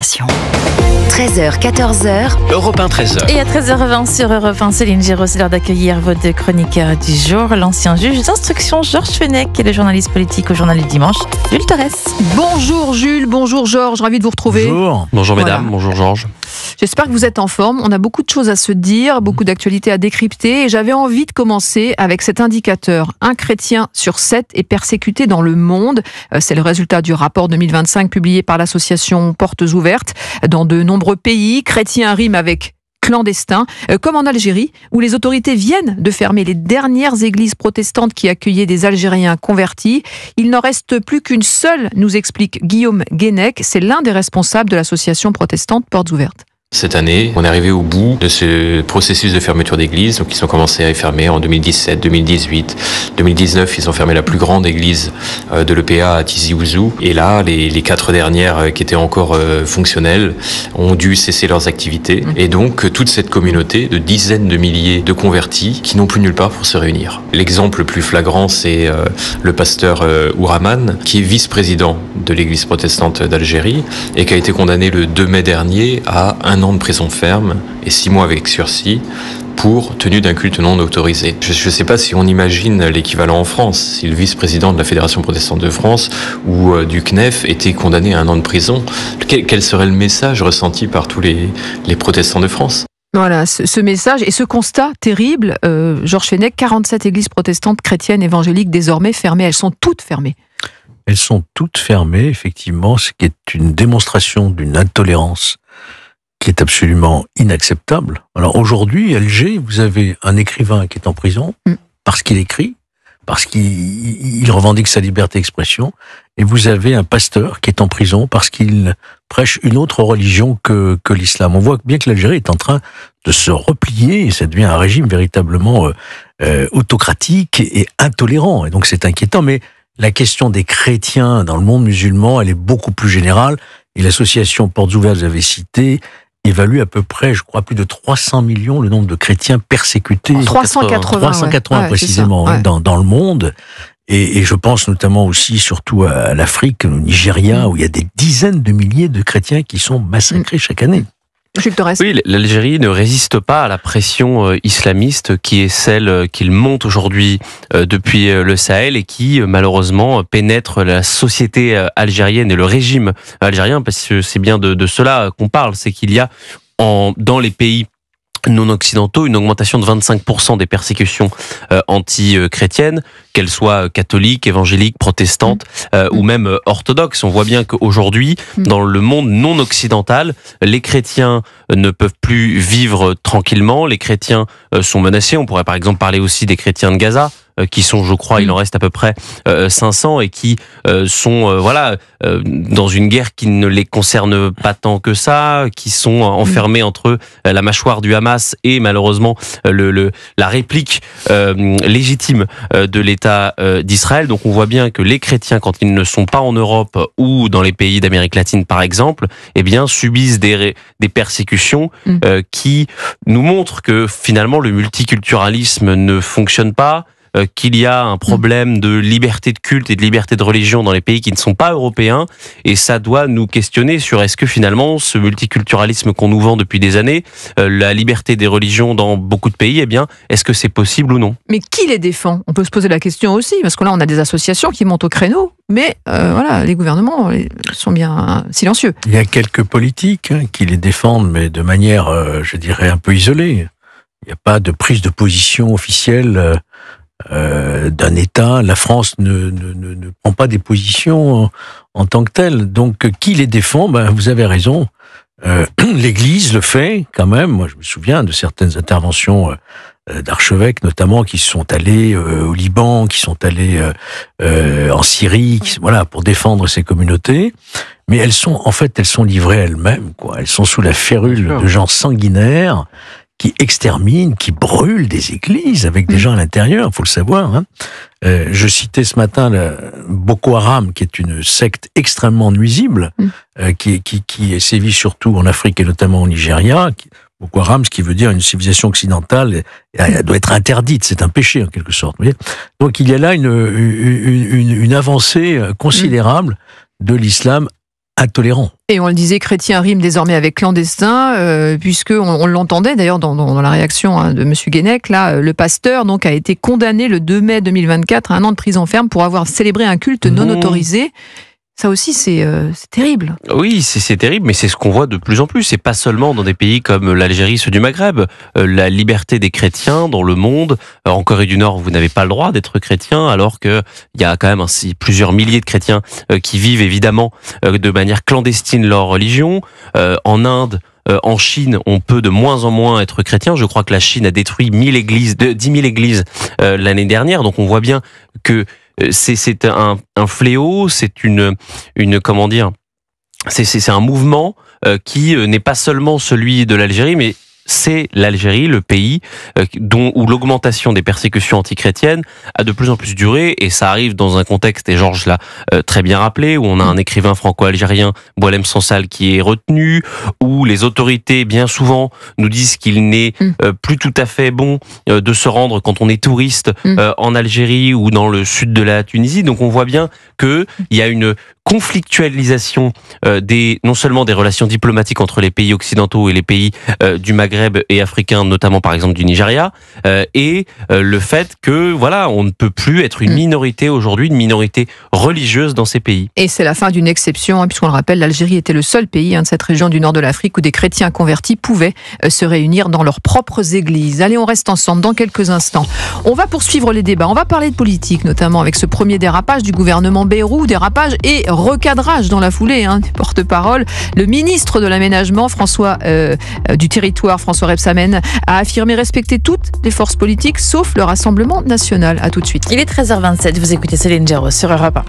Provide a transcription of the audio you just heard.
l'information. 13h, 14h. Europe 1, 13h. Et à 13h20 sur Europe 1, Céline Giraud, c'est l'heure d'accueillir vos deux chroniqueurs du jour. L'ancien juge d'instruction Georges Fenech et le journaliste politique au Journal du Dimanche, Jules Torres. Bonjour Jules, bonjour Georges, ravi de vous retrouver. Bonjour. Bonjour mesdames, Voilà. bonjour Georges. J'espère que vous êtes en forme. On a beaucoup de choses à se dire, beaucoup d'actualités à décrypter. Et j'avais envie de commencer avec cet indicateur. Un chrétien sur 7 est persécuté dans le monde. C'est le résultat du rapport 2025 publié par l'association Portes Ouvertes. Dans de nombreux pays, chrétien rime avec clandestin, comme en Algérie, où les autorités viennent de fermer les dernières églises protestantes qui accueillaient des Algériens convertis. Il n'en reste plus qu'une seule, nous explique Guillaume Guénec. C'est l'un des responsables de l'association protestante Portes Ouvertes. Cette année, on est arrivé au bout de ce processus de fermeture d'églises. Donc, ils ont commencé à fermer en 2017, 2018, 2019. Ils ont fermé la plus grande église de l'EPA à Tizi Ouzou. Et là, les 4 dernières qui étaient encore fonctionnelles ont dû cesser leurs activités. Et donc, toute cette communauté de dizaines de milliers de convertis qui n'ont plus nulle part pour se réunir. L'exemple le plus flagrant, c'est le pasteur Ouraman, qui est vice-président de l'église protestante d'Algérie et qui a été condamné le 2 mai dernier à 1 an de prison ferme et 6 mois avec sursis pour tenue d'un culte non autorisé. Je ne sais pas si on imagine l'équivalent en France, si le vice-président de la Fédération protestante de France ou du CNEF était condamné à 1 an de prison. Quel serait le message ressenti par tous les protestants de France ? Voilà, ce message et ce constat terrible, Georges Fenech, 47 églises protestantes chrétiennes évangéliques désormais fermées, elles sont toutes fermées. Elles sont toutes fermées, effectivement, ce qui est une démonstration d'une intolérance qui est absolument inacceptable. Alors aujourd'hui, à Alger, vous avez un écrivain qui est en prison parce qu'il écrit, parce qu'il revendique sa liberté d'expression, et vous avez un pasteur qui est en prison parce qu'il prêche une autre religion que l'islam. On voit bien que l'Algérie est en train de se replier, et ça devient un régime véritablement autocratique et intolérant, et donc c'est inquiétant, mais la question des chrétiens dans le monde musulman, elle est beaucoup plus générale, et l'association Portes Ouvertes, vous avez cité, évalue à peu près, je crois, plus de 300 millions le nombre de chrétiens persécutés. 380 précisément, ouais. Dans le monde. Et je pense notamment aussi, surtout à l'Afrique, au Nigeria, où il y a des dizaines de milliers de chrétiens qui sont massacrés chaque année. Oui, l'Algérie ne résiste pas à la pression islamiste qui est celle qu'il monte aujourd'hui depuis le Sahel et qui malheureusement pénètre la société algérienne et le régime algérien, parce que c'est bien de cela qu'on parle, c'est qu'il y a dans les pays non occidentaux une augmentation de 25% des persécutions anti-chrétiennes, qu'elles soient catholiques, évangéliques, protestantes ou même orthodoxes. On voit bien qu'aujourd'hui, dans le monde non occidental, les chrétiens ne peuvent plus vivre tranquillement, les chrétiens sont menacés. On pourrait par exemple parler aussi des chrétiens de Gaza, qui sont, je crois, il en reste à peu près 500 et qui sont dans une guerre qui ne les concerne pas tant que ça, qui sont enfermés entre la mâchoire du Hamas et malheureusement la réplique légitime de l'État d'Israël. Donc on voit bien que les chrétiens, quand ils ne sont pas en Europe ou dans les pays d'Amérique latine par exemple, eh bien subissent des persécutions qui nous montrent que finalement le multiculturalisme ne fonctionne pas, qu'il y a un problème de liberté de culte et de liberté de religion dans les pays qui ne sont pas européens, et ça doit nous questionner sur est-ce que finalement ce multiculturalisme qu'on nous vend depuis des années, la liberté des religions dans beaucoup de pays, eh bien, est-ce que c'est possible ou non ? Mais qui les défend ? On peut se poser la question aussi, parce que là on a des associations qui montent au créneau, mais voilà, les gouvernements sont bien silencieux. Il y a quelques politiques qui les défendent, mais de manière, je dirais, un peu isolée. Il n'y a pas de prise de position officielle d'un État. La France ne prend pas des positions en tant que telle. Donc, qui les défend ? Vous avez raison. L'Église le fait quand même. Moi, je me souviens de certaines interventions d'archevêques, notamment, qui sont allés au Liban, qui sont allés en Syrie, pour défendre ces communautés. Mais elles sont livrées elles-mêmes, quoi. Elles sont sous la férule de gens sanguinaires qui exterminent, qui brûlent des églises avec des gens à l'intérieur, il faut le savoir. Je citais ce matin Boko Haram, qui est une secte extrêmement nuisible, qui sévit surtout en Afrique et notamment au Nigeria. Boko Haram, ce qui veut dire une civilisation occidentale, elle doit être interdite, c'est un péché en quelque sorte. Vous voyez. Donc il y a là une avancée considérable de l'islam intolérant. Et on le disait, chrétien rime désormais avec clandestin, puisque on l'entendait d'ailleurs dans la réaction de Monsieur Guénec. Là, le pasteur donc a été condamné le 2 mai 2024 à 1 an de prison ferme pour avoir célébré un culte non autorisé. Ça aussi, c'est terrible. Oui, c'est terrible, mais c'est ce qu'on voit de plus en plus. C'est pas seulement dans des pays comme l'Algérie, ceux du Maghreb. La liberté des chrétiens dans le monde. En Corée du Nord, vous n'avez pas le droit d'être chrétien, alors que il y a quand même plusieurs milliers de chrétiens qui vivent évidemment de manière clandestine leur religion. En Inde, en Chine, on peut de moins en moins être chrétien. Je crois que la Chine a détruit 10 000 églises l'année dernière. Donc on voit bien que c'est un fléau, c'est une comment dire, c'est un mouvement qui n'est pas seulement celui de l'Algérie, mais c'est l'Algérie, le pays où l'augmentation des persécutions antichrétiennes a de plus en plus duré, et ça arrive dans un contexte, et Georges l'a très bien rappelé, où on a un écrivain franco-algérien, Boualem Sansal, qui est retenu, où les autorités, bien souvent, nous disent qu'il n'est plus tout à fait bon de se rendre quand on est touriste en Algérie ou dans le sud de la Tunisie. Donc on voit bien qu'il y a une conflictualisation non seulement des relations diplomatiques entre les pays occidentaux et les pays du Maghreb et africains, notamment par exemple du Nigeria, et le fait que voilà, on ne peut plus être une minorité aujourd'hui, une minorité religieuse dans ces pays. Et c'est la fin d'une exception, puisqu'on le rappelle, l'Algérie était le seul pays de cette région du nord de l'Afrique où des chrétiens convertis pouvaient se réunir dans leurs propres églises. Allez, on reste ensemble dans quelques instants. On va poursuivre les débats, on va parler de politique, notamment avec ce premier dérapage du gouvernement Bayrou, dérapage et recadrage dans la foulée, du porte-parole. Le ministre de l'Aménagement, du territoire, François Rebsamen, a affirmé respecter toutes les forces politiques, sauf le Rassemblement national. À tout de suite. Il est 13h27, vous écoutez Céline Géraud sur Europe 1.